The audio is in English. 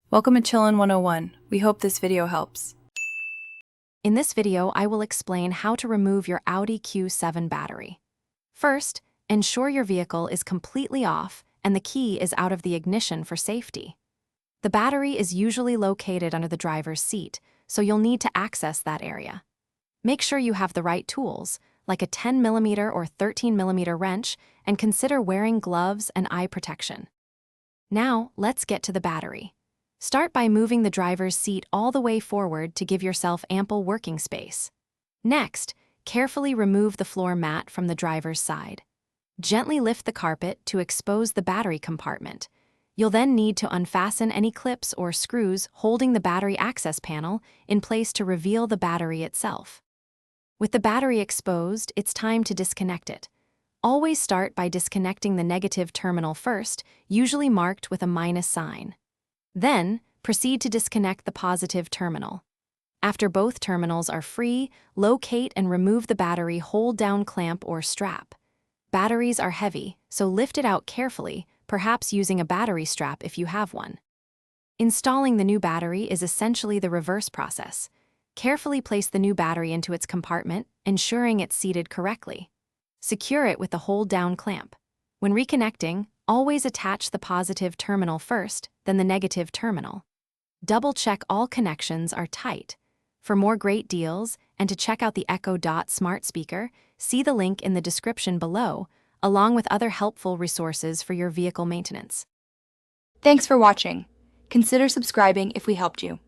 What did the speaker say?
Welcome to Chillin' 101. We hope this video helps. In this video, I will explain how to remove your Audi Q7 battery. First, ensure your vehicle is completely off and the key is out of the ignition for safety. The battery is usually located under the driver's seat, so you'll need to access that area. Make sure you have the right tools, like a 10mm or 13mm wrench, and consider wearing gloves and eye protection. Now, let's get to the battery. Start by moving the driver's seat all the way forward to give yourself ample working space. Next, carefully remove the floor mat from the driver's side. Gently lift the carpet to expose the battery compartment. You'll then need to unfasten any clips or screws holding the battery access panel in place to reveal the battery itself. With the battery exposed, it's time to disconnect it. Always start by disconnecting the negative terminal first, usually marked with a minus sign. Then, proceed to disconnect the positive terminal. After both terminals are free, locate and remove the battery hold-down clamp or strap. Batteries are heavy, so lift it out carefully, perhaps using a battery strap if you have one. Installing the new battery is essentially the reverse process. Carefully place the new battery into its compartment, ensuring it's seated correctly. Secure it with the hold-down clamp. When reconnecting, always attach the positive terminal first, then the negative terminal. Double-check all connections are tight. For more great deals and to check out the Echo Dot smart speaker, see the link in the description below, along with other helpful resources for your vehicle maintenance. Thanks for watching. Consider subscribing if we helped you.